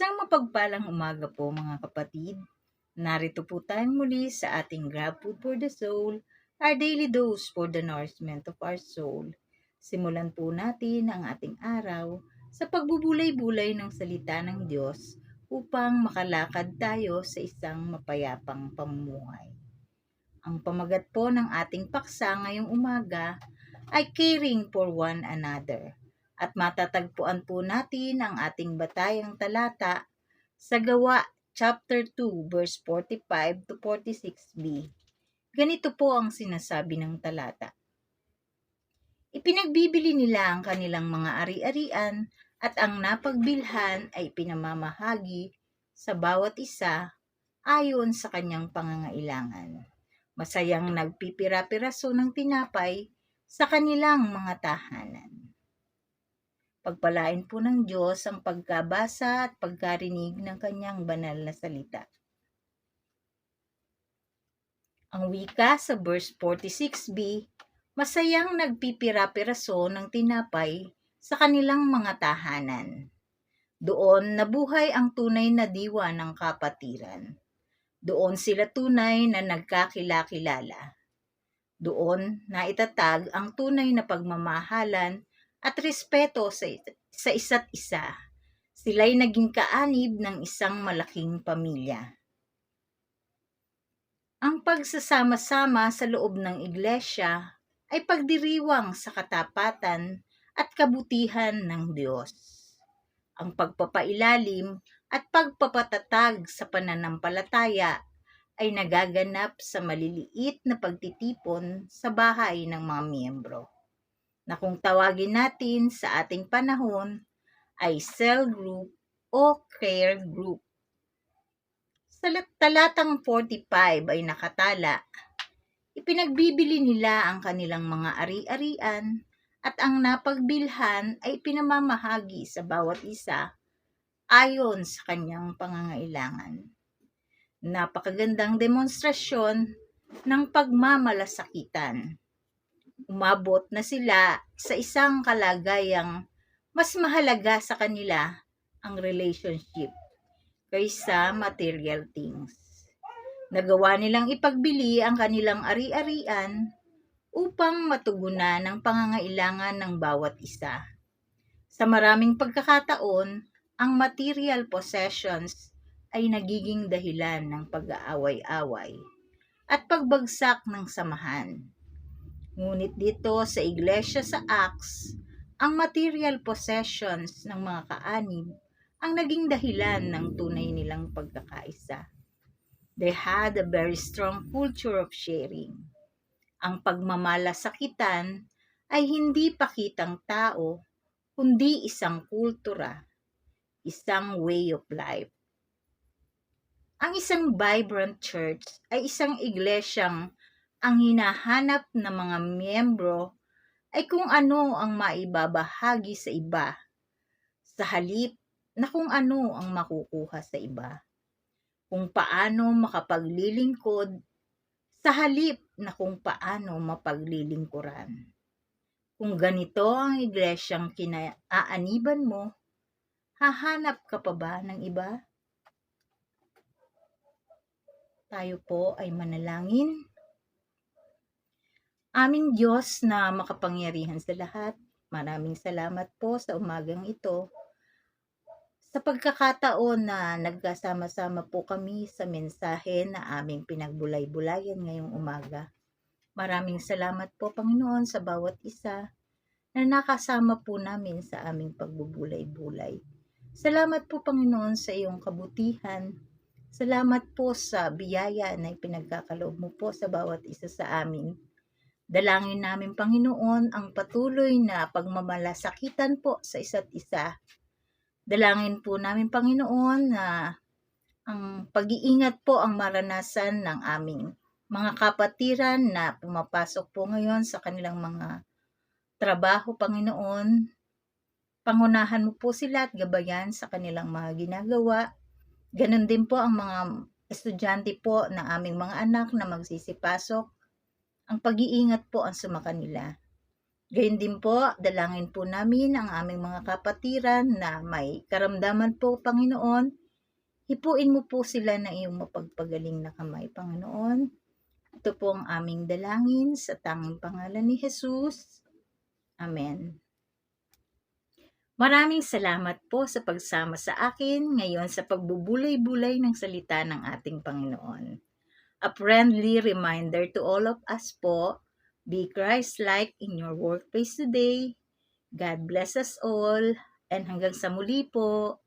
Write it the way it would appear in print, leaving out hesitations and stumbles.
Isang mapagpalang umaga po mga kapatid. Narito po tayong muli sa ating Grab Food for the Soul, our daily dose for the nourishment of our soul. Simulan po natin ang ating araw sa pagbubulay-bulay ng salita ng Diyos upang makalakad tayo sa isang mapayapang pamumuhay. Ang pamagat po ng ating paksa ngayong umaga ay caring for one another. At matatagpuan po natin ang ating batayang talata sa Gawa chapter 2 verse 45 to 46b. Ganito po ang sinasabi ng talata. Ipinagbibili nila ang kanilang mga ari-arian at ang napagbilhan ay pinamamahagi sa bawat isa ayon sa kanyang pangangailangan. Masayang nagpipira-piraso ng tinapay sa kanilang mga tahanan. Pagpalain po ng Diyos ang pagkabasa at pagkarinig ng kanyang banal na salita. Ang wika sa verse 46b, masayang nagpipira-piraso ng tinapay sa kanilang mga tahanan. Doon nabuhay ang tunay na diwa ng kapatiran. Doon sila tunay na nagkakilala. Doon naitatag ang tunay na pagmamahalan at respeto sa isa't isa. Sila'y naging kaanib ng isang malaking pamilya. Ang pagsasama-sama sa loob ng iglesia ay pagdiriwang sa katapatan at kabutihan ng Diyos. Ang pagpapailalim at pagpapatatag sa pananampalataya ay nagaganap sa maliliit na pagtitipon sa bahay ng mga miyembro, na kung tawagin natin sa ating panahon ay cell group o care group. Sa talatang 45 ay nakatala, ipinagbibili nila ang kanilang mga ari-arian at ang napagbilhan ay pinamamahagi sa bawat isa ayon sa kanyang pangangailangan. Napakagandang demonstrasyon ng pagmamalasakitan. Umabot na sila sa isang kalagayang mas mahalaga sa kanila ang relationship kaysa material things. Nagawa nilang ipagbili ang kanilang ari-arian upang matugunan ang pangangailangan ng bawat isa. Sa maraming pagkakataon, ang material possessions ay nagiging dahilan ng pag-aaway-away at pagbagsak ng samahan. Ngunit dito sa iglesia sa Acts, ang material possessions ng mga kaanib ang naging dahilan ng tunay nilang pagkakaisa. They had a very strong culture of sharing. Ang pagmamalasakitan ay hindi pakitang tao, kundi isang kultura, isang way of life. Ang isang vibrant church ay isang iglesyang ang hinahanap ng mga miyembro ay kung ano ang maibabahagi sa iba, sa halip na kung ano ang makukuha sa iba. Kung paano makapaglilingkod, sa halip na kung paano mapaglilingkuran. Kung ganito ang iglesyang kinaaaniban mo, hahanap ka pa ba ng iba? Tayo po ay manalangin. Aming Diyos na makapangyarihan sa lahat, maraming salamat po sa umagang ito. Sa pagkakataon na nagkasama-sama po kami sa mensahe na aming pinagbulay-bulayan ngayong umaga. Maraming salamat po, Panginoon, sa bawat isa na nakasama po namin sa aming pagbubulay-bulay. Salamat po, Panginoon, sa iyong kabutihan. Salamat po sa biyaya na ipinagkakaloob mo po sa bawat isa sa amin. Dalangin namin, Panginoon, ang patuloy na pagmamalasakitan po sa isa't isa. Dalangin po namin, Panginoon, na ang pag-iingat po ang maranasan ng aming mga kapatiran na pumapasok po ngayon sa kanilang mga trabaho, Panginoon. Pangunahan mo po sila at gabayan sa kanilang mga ginagawa. Ganon din po ang mga estudyante po ng aming mga anak na magsisipasok. Ang pag-iingat po ang sumakanila. Gayun din po, dalangin po namin ang aming mga kapatiran na may karamdaman po, Panginoon. Hipuin mo po sila na iyong mapagpagaling na kamay, Panginoon. Ito po ang aming dalangin sa tanging pangalan ni Jesus. Amen. Maraming salamat po sa pagsama sa akin ngayon sa pagbubulay-bulay ng salita ng ating Panginoon. A friendly reminder to all of us po, be Christ-like in your workplace today. God bless us all, and hanggang sa muli po.